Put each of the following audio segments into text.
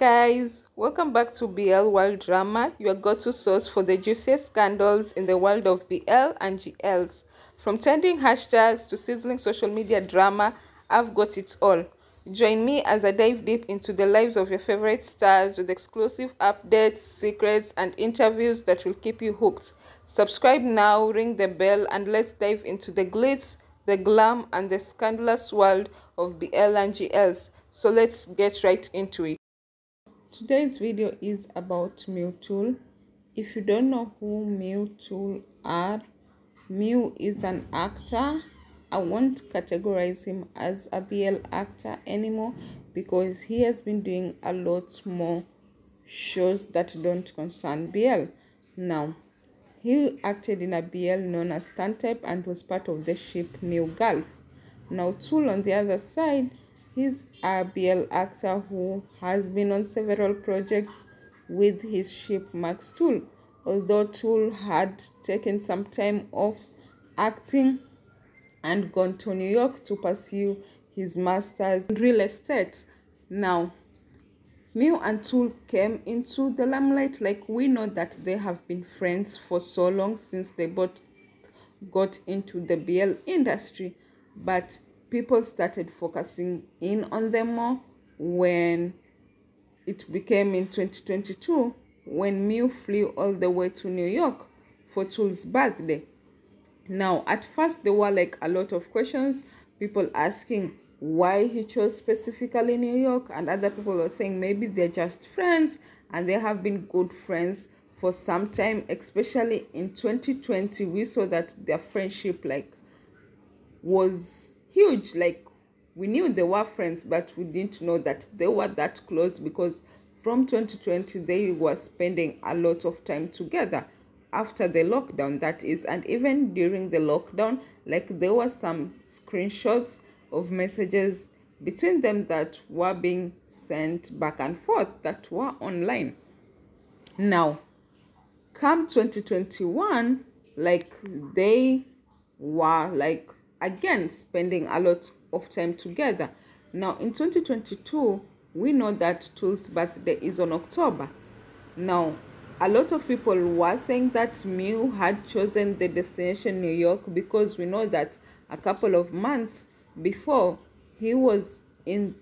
Guys, welcome back to BL World Drama, your go-to source for the juiciest scandals in the world of BL and GLs. From trending hashtags to sizzling social media drama, I've got it all. Join me as I dive deep into the lives of your favorite stars with exclusive updates, secrets, and interviews that will keep you hooked. Subscribe now, ring the bell, and let's dive into the glitz, the glam, and the scandalous world of BL and GLs. So let's get right into it. Today's video is about mewtul. If you don't know who mewtul are, Mew is an actor. I won't categorize him as a BL actor anymore because he has been doing a lot more shows that don't concern BL. Now, he acted in a BL known as Stand Type and was part of the ship New Gulf. Now, Tool on the other side, he's a BL actor who has been on several projects with his ship Max Tool. Although Tool had taken some time off acting and gone to New York to pursue his master's in real estate. Now, Mew and Tool came into the limelight. Like, we know that they have been friends for so long since they both got into the BL industry, but people started focusing in on them more when it became in 2022 when Mew flew all the way to New York for Tool's birthday. Now, at first there were like a lot of questions, people asking why he chose specifically New York, and other people were saying maybe they're just friends and they have been good friends for some time. Especially in 2020, we saw that their friendship was huge. Like, we knew they were friends, but we didn't know that they were that close, because from 2020 they were spending a lot of time together after the lockdown, that is. And even during the lockdown, like, there were some screenshots of messages between them that were being sent back and forth that were online. Now, come 2021, like, they were like again spending a lot of time together. Now, in 2022, we know that Tool's birthday is on October. Now, a lot of people were saying that Mew had chosen the destination New York because we know that a couple of months before, he was in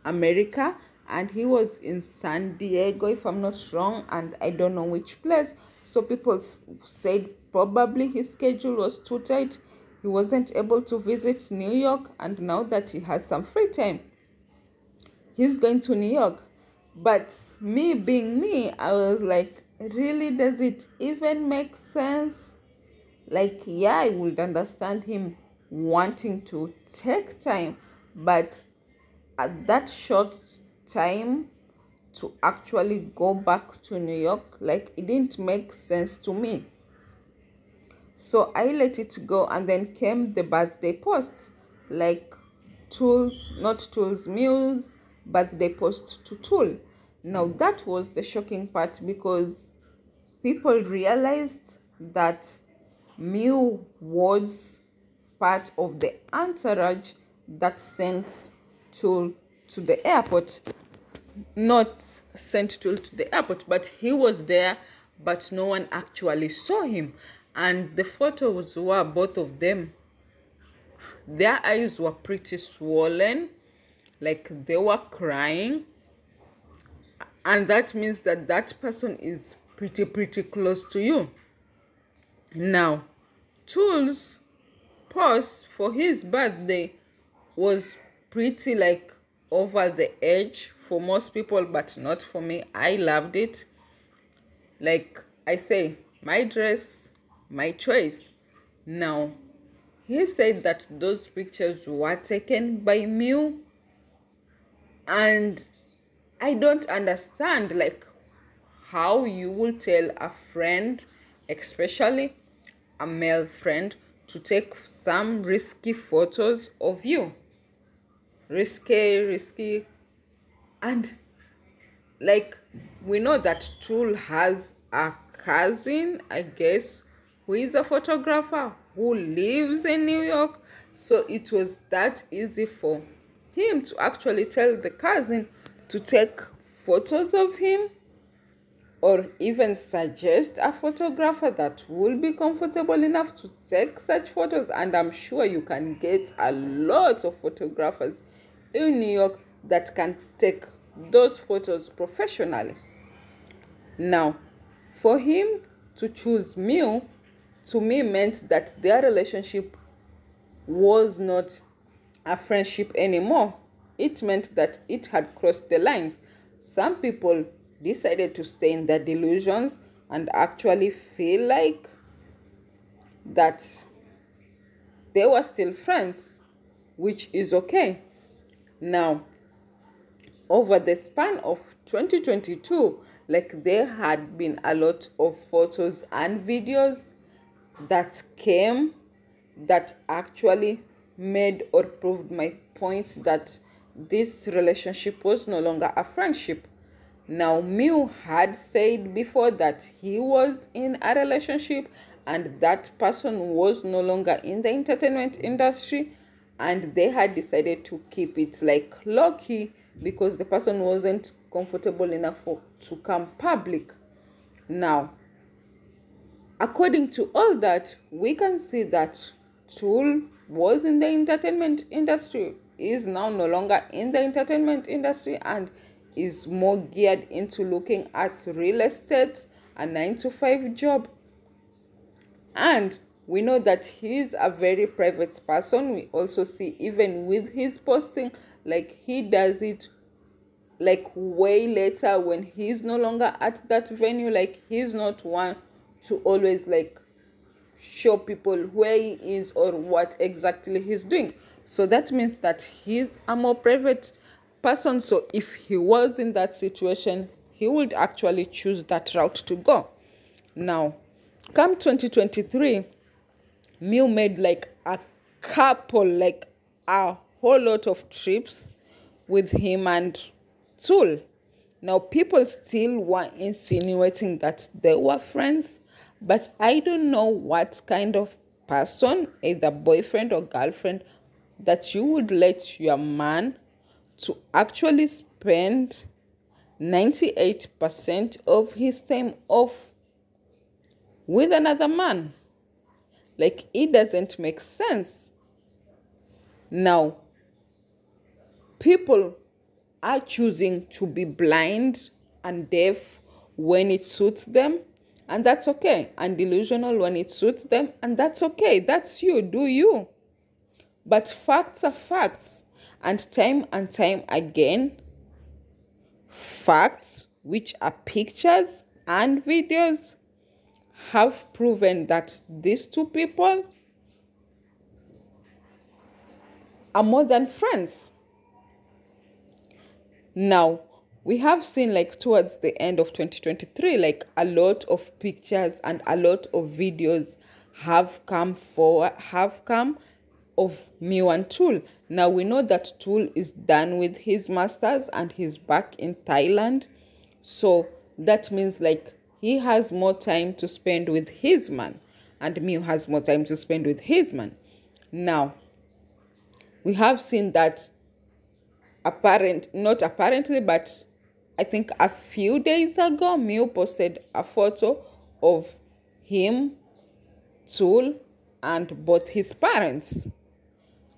America and he was in San Diego, if I'm not wrong, and I don't know which place. So people said probably his schedule was too tight, he wasn't able to visit New York, and now that he has some free time, he's going to New York. But me being me, I was like, really, does it even make sense? Like, yeah, I would understand him wanting to take time, but at that short time to actually go back to New York, like, it didn't make sense to me. So I let it go, and then came the birthday posts, like Mew's birthday post to Tool. Now, that was the shocking part, because people realized that Mew was part of the entourage that sent Tool to the airport. Not sent Tool to the airport, but he was there, but no one actually saw him. And the photos were both of them, their eyes were pretty swollen, like they were crying, and that means that that person is pretty close to you. Now, Tool's post for his birthday was pretty like over the edge for most people, but not for me. I loved it. Like I say, my dress, my choice. Now, he said that those pictures were taken by Mew, and I don't understand, like, how you will tell a friend, especially a male friend, to take some risky photos of you. Risky. And like, we know that Tool has a cousin, I guess, who is a photographer who lives in New York. So it was that easy for him to actually tell the cousin to take photos of him, or even suggest a photographer that will be comfortable enough to take such photos. And I'm sure you can get a lot of photographers in New York that can take those photos professionally. Now, for him to choose Mew, to me, meant that their relationship was not a friendship anymore. It meant that it had crossed the lines. Some people decided to stay in their delusions and actually feel like that they were still friends, which is okay. Now, over the span of 2022, like, there had been a lot of photos and videos that came that actually made or proved my point that this relationship was no longer a friendship. Now, Mew had said before that he was in a relationship and that person was no longer in the entertainment industry, and they had decided to keep it like low-key because the person wasn't comfortable enough to come public. Now, according to all that, we can see that Tool was in the entertainment industry, is now no longer in the entertainment industry, and is more geared into looking at real estate, a 9-to-5 job. And we know that he's a very private person. We also see, even with his posting, like, he does it like way later when he's no longer at that venue. Like, he's not one to always like show people where he is or what exactly he's doing. So that means that he's a more private person. So if he was in that situation, he would actually choose that route to go. Now, come 2023, Mew made like a couple, like a whole lot of trips with him and Tool. Now, people still were insinuating that they were friends, but I don't know what kind of person, either boyfriend or girlfriend, that you would let your man to actually spend 98% of his time off with another man. Like, it doesn't make sense. Now, people are choosing to be blind and deaf when it suits them, and that's okay. And delusional when it suits them, and that's okay. That's you, do you. But facts are facts. And time again, facts, which are pictures and videos, have proven that these two people are more than friends. Now, we have seen, like, towards the end of 2023, like, a lot of pictures and a lot of videos have come of Mew and Tool. Now, we know that Tool is done with his masters and he's back in Thailand. So that means, like, he has more time to spend with his man, and Mew has more time to spend with his man. Now, we have seen that not apparently, but I think a few days ago, Mew posted a photo of him, Tool, and both his parents.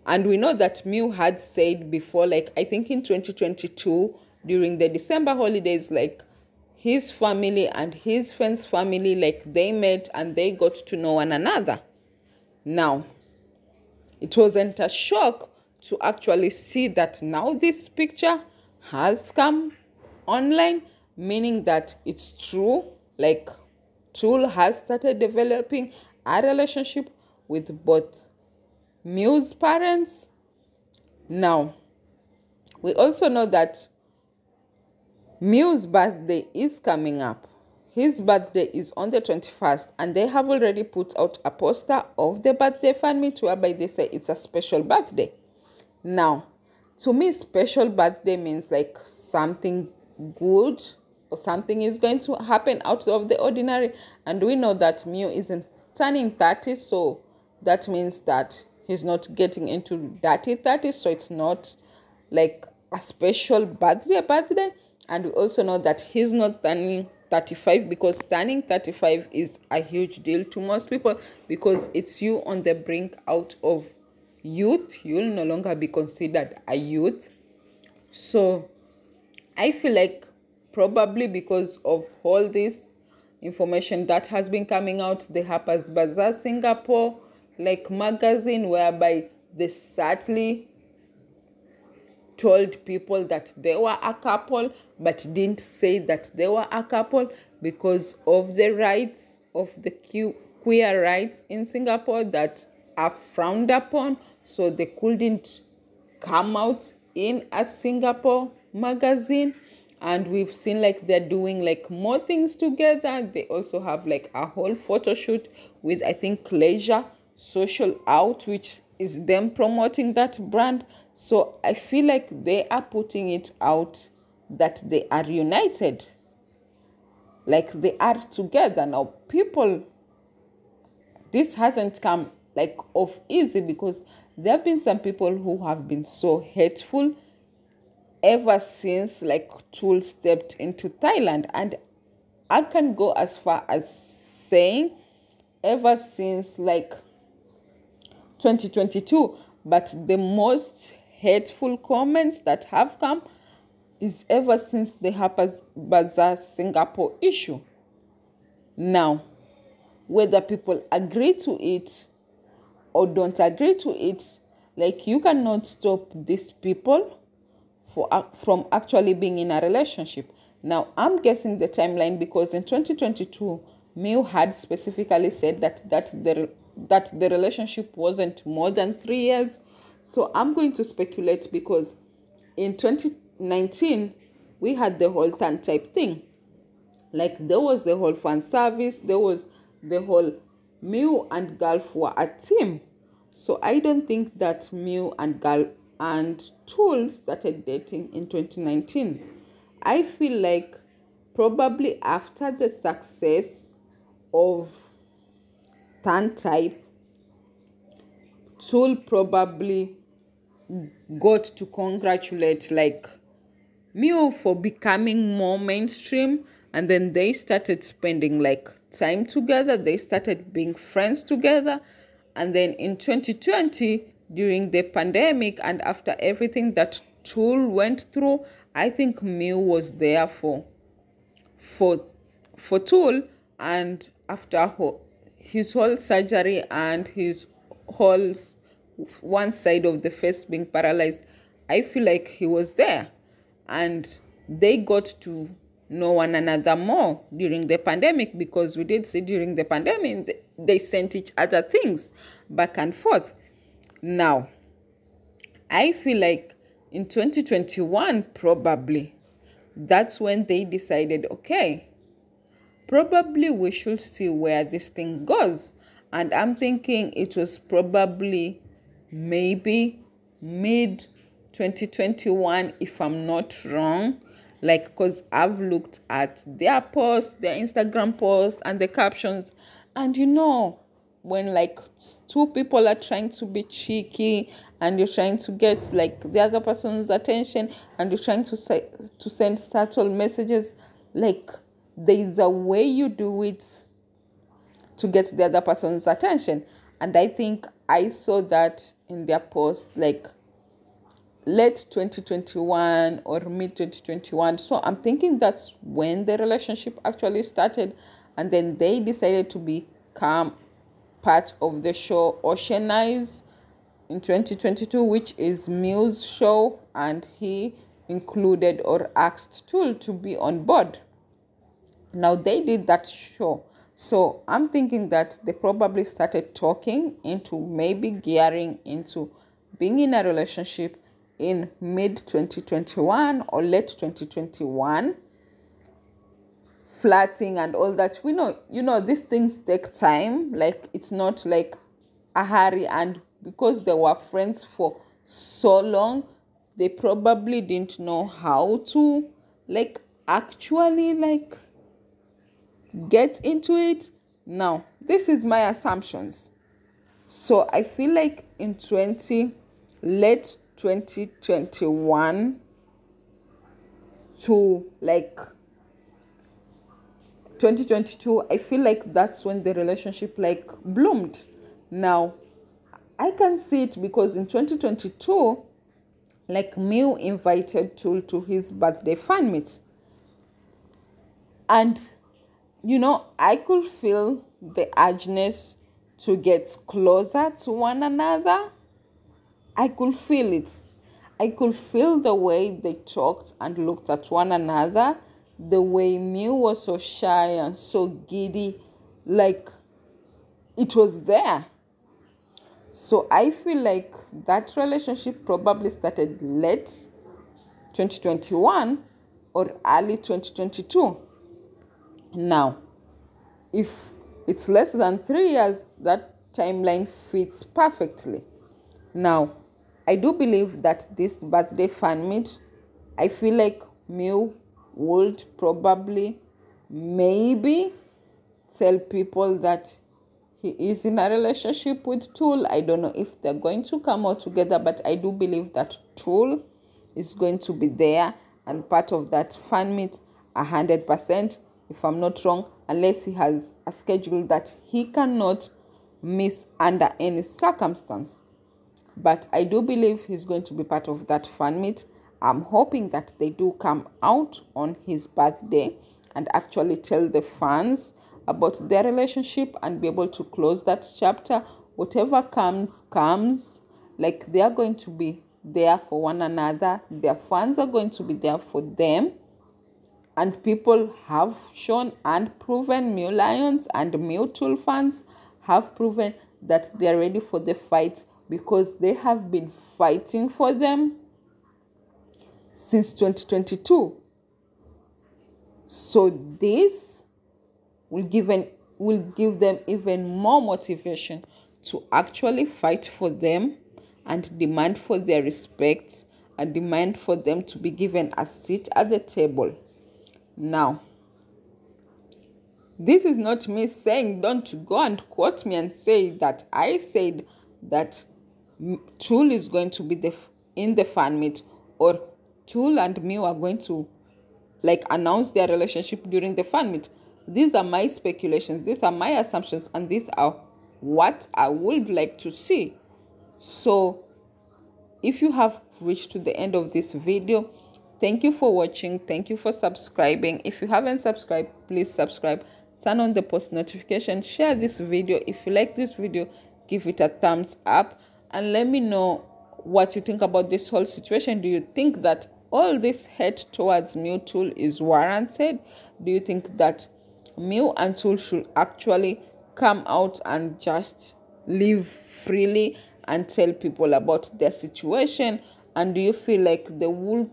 And we know that Mew had said before, like, I think in 2022, during the December holidays, like, his family and his friend's family, like, they met and they got to know one another. Now, it wasn't a shock to actually see that now this picture has come online, meaning that it's true. Like, Tool has started developing a relationship with both Mew's parents. Now, we also know that Mew's birthday is coming up. His birthday is on the 21st, and they have already put out a poster of the birthday fan meet whereby they say it's a special birthday. Now, to me, special birthday means like something good or something is going to happen out of the ordinary. And we know that Mew isn't turning 30, so that means that he's not getting into dirty 30, so it's not like a special birthday. And we also know that he's not turning 35, because turning 35 is a huge deal to most people, because it's you on the brink out of youth. You'll no longer be considered a youth. So I feel like probably because of all this information that has been coming out, the Harper's Bazaar Singapore magazine, whereby they sadly told people that they were a couple, but didn't say that they were a couple because of the rights of the queer rights in Singapore that are frowned upon. So they couldn't come out in a Singapore magazine. And we've seen they're doing more things together. They also have a whole photo shoot with, I think, Leisure Social Out, which is them promoting that brand. So I feel like they are putting it out that they are united, they are together. Now people, this hasn't come off easy, because there have been some people who have been so hateful ever since Tool stepped into Thailand. And I can go as far as saying ever since 2022, but the most hateful comments that have come is ever since the Harper's Bazaar Singapore issue. Now, whether people agree to it or don't agree to it, you cannot stop these people from actually being in a relationship. Now, I'm guessing the timeline because in 2022, Mew had specifically said that the relationship wasn't more than 3 years. So I'm going to speculate, because in 2019, we had the whole turn type thing. There was the whole fan service, there was the whole Mew and Gulf were a team. So I don't think that Mew and Gulf and Tool started dating in 2019. I feel like probably after the success of turn type, Tool probably got to congratulate Mew for becoming more mainstream, and then they started spending time together. They started being friends together. And then in 2020, during the pandemic and after everything that Tool went through, I think Mew was there for Tool. And after his whole surgery and his whole one side of the face being paralyzed, I feel like he was there. And they got to know one another more during the pandemic, because we did see during the pandemic they sent each other things back and forth. Now, I feel like in 2021, probably, that's when they decided, okay, probably we should see where this thing goes. And I'm thinking it was probably maybe mid 2021, if I'm not wrong. Because I've looked at their posts, their Instagram posts, and the captions. And when two people are trying to be cheeky, and you're trying to get the other person's attention, and you're trying to send subtle messages, there's a way you do it to get the other person's attention. And I think I saw that in their post late 2021 or mid 2021. So I'm thinking that's when the relationship actually started. And then they decided to become part of the show Ocean Eyes in 2022, which is Mew's show, and he included or asked Tool to be on board. Now they did that show. So I'm thinking that they probably started talking into maybe gearing into being in a relationship in mid 2021 or late 2021, flirting and all that. We know, these things take time. It's not a hurry. And because they were friends for so long, they probably didn't know how to actually get into it. Now, this is my assumptions. So I feel like in late 2021 to like 2022, I feel like that's when the relationship like bloomed. Now I can see it because in 2022, like Mew invited Tool to his birthday fan meet. And, I could feel the urgeness to get closer to one another. I could feel it. I could feel the way they talked and looked at one another, the way Mew was so shy and so giddy, like it was there. So I feel like that relationship probably started late 2021 or early 2022. Now, if it's less than 3 years, that timeline fits perfectly. Now, I do believe that this birthday fan meet, I feel like Mew would probably maybe tell people that he is in a relationship with Tool. I don't know if they're going to come out together, but I do believe that Tool is going to be there and part of that fan meet 100%, if I'm not wrong, unless he has a schedule that he cannot miss under any circumstance. But I do believe he's going to be part of that fan meet. I'm hoping that they do come out on his birthday and actually tell the fans about their relationship and be able to close that chapter. Whatever comes. Like, they are going to be there for one another. Their fans are going to be there for them. And people have shown and proven, Mew Lions and Mewtul fans have proven that they're ready for the fight, because they have been fighting for them since 2022. So this will give them even more motivation to actually fight for them and demand for their respect and demand for them to be given a seat at the table. Now, this is not me saying, don't go and quote me and say that I said that Tool is going to be in the fan meet, or Tool and Mew are going to like announce their relationship during the fan meet. These are my speculations, these are my assumptions, and these are what I would like to see. So if you have reached to the end of this video, thank you for watching. Thank you for subscribing. If you haven't subscribed, please subscribe. Turn on the post notification. Share this video. If you like this video, give it a thumbs up. And let me know what you think about this whole situation. Do you think that all this hate towards Mewtul is warranted? Do you think that Mew and Tool should actually come out and just live freely and tell people about their situation? And do you feel like they will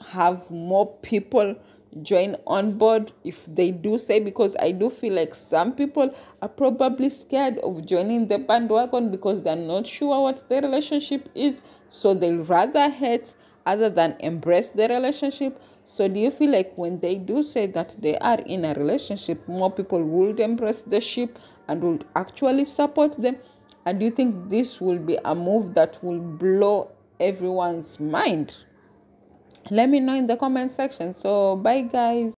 have more people join on board if they do say? Because I do feel like some people are probably scared of joining the bandwagon because they're not sure what their relationship is, so they'll rather hate other than embrace the relationship. So do you feel like when they do say that they are in a relationship, more people would embrace the ship and would actually support them? And do you think this will be a move that will blow everyone's mind? Let me know in the comment section. So bye guys.